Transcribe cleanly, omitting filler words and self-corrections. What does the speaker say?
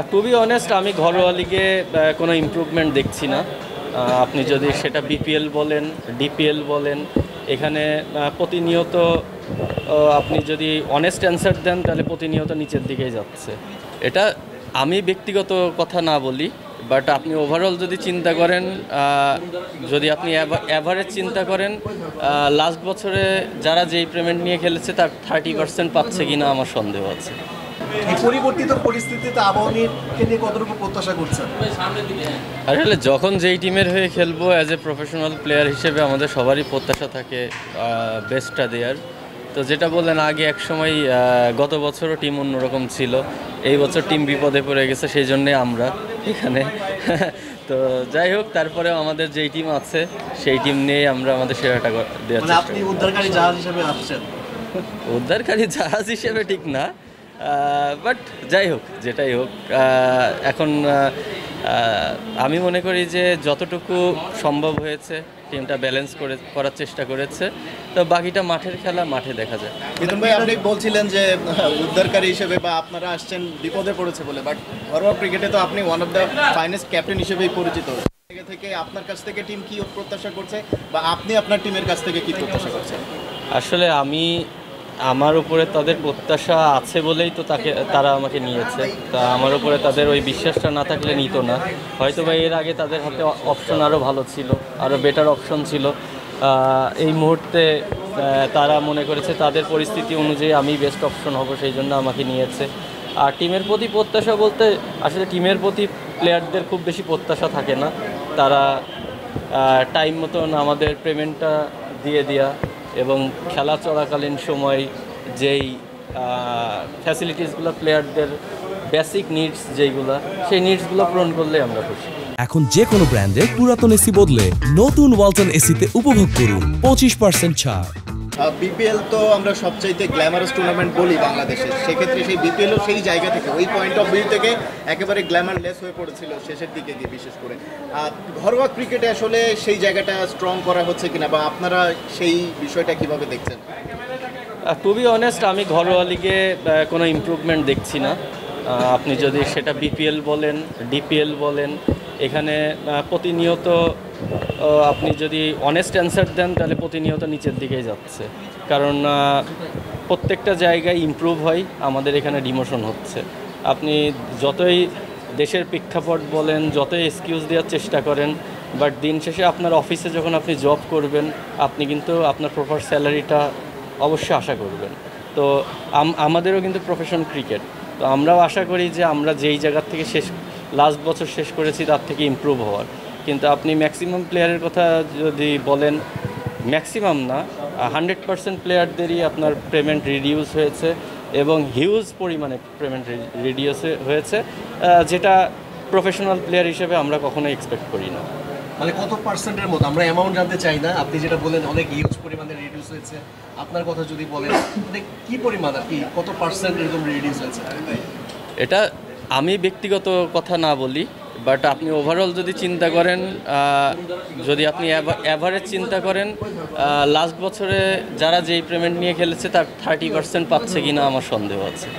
Two be honest আমি ঘরোয়া লিগে কোনো ইমপ্রুভমেন্ট দেখছি না। আপনি যদি সেটা বিপিএল বলেন, ডিপিএল বলেন, এখানে প্রতিনিয়ত আপনি যদি অনেস্ট অ্যান্সার দেন তাহলে প্রতিনিয়ত নিচের দিকেই যাচ্ছে। এটা আমি ব্যক্তিগত কথা না বলি, বাট আপনি ওভারঅল যদি চিন্তা করেন, যদি আপনি অ্যাভারেজ চিন্তা করেন, লাস্ট বছরে যারা যেই পেমেন্ট নিয়ে খেলেছে তার 30% পাচ্ছে কিনা আমার সন্দেহ আছে। এই পরিবর্তিত পরিস্থিতিতে আবাহনীকে নিয়ে কতটুকু প্রত্যাশা করছেন? আসলে যখন যেই টিমের হয়ে খেলবো, অ্যাজ এ প্রফেশনাল প্লেয়ার হিসেবে আমাদের সবারই প্রত্যাশা থাকে বেস্টটা দেওয়ার। তো যেটা বললেন আগে এক সময়, গত বছরও টিম অন্যরকম ছিল, এই বছর টিম বিপদে পড়ে গেছে, সেই জন্যে আমরা এখানে তো যাই হোক, তারপরেও আমাদের যেই টিম আছে সেই টিম নিয়েই আমরা আমাদের সেরাটা দেওয়ার চেষ্টা আপনি উদ্ধারকারী জাহাজ হিসেবে আসছেন? উদ্ধারকারী জাহাজ হিসেবে ঠিক না, বাট যাই হোক, যেটাই হোক, এখন আমি মনে করি যে যতটুকু সম্ভব হয়েছে টিমটা ব্যালেন্স করার চেষ্টা করেছে। তো বাকিটা মাঠের খেলা, মাঠে দেখা যায়। মিথুন ভাই, আপনি বলছিলেন যে উদ্ধারকারী হিসেবে বা আপনারা আসছেন বিপদে পড়েছে বলে, বাট ঘরোয়া ক্রিকেটে তো আপনি one of the finest captain হিসেবেই পরিচিত। থেকে আপনার কাছ থেকে টিম কি প্রত্যাশা করছে বা আপনি আপনার টিমের কাছ থেকে কি প্রত্যাশা করছেন? আসলে আমার উপরে তাদের প্রত্যাশা আছে বলেই তো তারা আমাকে নিয়েছে। তা আমার উপরে তাদের ওই বিশ্বাসটা না থাকলে নিত না। হয়তো বা এর আগে তাদের হাতে অপশন আরও ভালো ছিল, আরও বেটার অপশন ছিল। এই মুহূর্তে তারা মনে করেছে তাদের পরিস্থিতি অনুযায়ী আমি বেস্ট অপশন হব, সেই জন্য আমাকে নিয়েছে। আর টিমের প্রতি প্রত্যাশা বলতে, আসলে টিমের প্রতি প্লেয়ারদের খুব বেশি প্রত্যাশা থাকে না। তারা টাইম মতন আমাদের পেমেন্টটা দিয়ে দেওয়া এবং খেলা চলাকালীন সময় যেই ফ্যাসিলিটিসগুলো, প্লেয়ারদের বেসিক নিডস যেইগুলো, সেই নিডসগুলো পূরণ করলে আমরা খুশি। এখন যে কোনো ব্র্যান্ডের পুরাতন এসি বদলে নতুন ওয়ালটন এসিতে উপভোগ করুন 25% ছাড়। বিপিএল তো আমরা সবচাইতে গ্ল্যামারাস টুর্নামেন্ট বলি বাংলাদেশে, সেক্ষেত্রে সেই বিপিএলও সেই জায়গা থেকে, ওই পয়েন্ট অফ ভিউ থেকে একেবারে গ্ল্যামারলেস হয়ে পড়েছিল শেষের দিকে গিয়ে। বিশেষ করে ঘরোয়া ক্রিকেটে আসলে সেই জায়গাটা স্ট্রং করা হচ্ছে কিনা, বা আপনারা সেই বিষয়টা কিভাবে দেখছেন? টু বি অনেস্ট আমি ঘরোয়া লিগে কোনো ইমপ্রুভমেন্ট দেখছি না। আপনি যদি সেটা বিপিএল বলেন, ডিপিএল বলেন, এখানে প্রতিনিয়ত আপনি যদি অনেস্ট অ্যান্সার দেন তাহলে প্রতিনিয়ত নিচের দিকেই যাচ্ছে। কারণ প্রত্যেকটা জায়গায় ইমপ্রুভ হয়, আমাদের এখানে ডিমোশন হচ্ছে। আপনি যতই দেশের প্রেক্ষাপট বলেন, যতই এক্সকিউজ দেওয়ার চেষ্টা করেন, বাট দিন শেষে আপনার অফিসে যখন আপনি জব করবেন, আপনি কিন্তু আপনার প্রপার স্যালারিটা অবশ্যই আশা করবেন। তো আমাদেরও কিন্তু প্রফেশন ক্রিকেট, তো আমরাও আশা করি যে আমরা যেই জায়গার থেকে লাস্ট বছর শেষ করেছি তার থেকে ইমপ্রুভ হওয়ার। কিন্তু আপনি ম্যাক্সিমাম প্লেয়ারের কথা যদি বলেন, ম্যাক্সিমাম না, 100% প্লেয়ারদেরই আপনার পেমেন্ট রিডিউস হয়েছে এবং হিউজ পরিমাণে পেমেন্ট রিডিউস হয়েছে, যেটা প্রফেশনাল প্লেয়ার হিসেবে আমরা কখনো এক্সপেক্ট করি না। মানে কত পার্সেন্টের মতো? আমরা অ্যামাউন্ট জানতে চাই না, আপনি যেটা বলেন অনেক হিউজ পরিমাণে রিডিউস হয়েছে, আপনার কথা যদি বলেন মানে কি পরিমাণ, আর কি কত পার্সেন্ট এরকম রিডিউস হয়েছে? এটা আমি ব্যক্তিগত কথা না বলি, বাট আপনি ওভারঅল যদি চিন্তা করেন, যদি আপনি অ্যাভারেজ চিন্তা করেন, লাস্ট বছরে যারা যেই পেমেন্ট নিয়ে খেলেছে তার 30% পাচ্ছে কিনা আমার সন্দেহ আছে।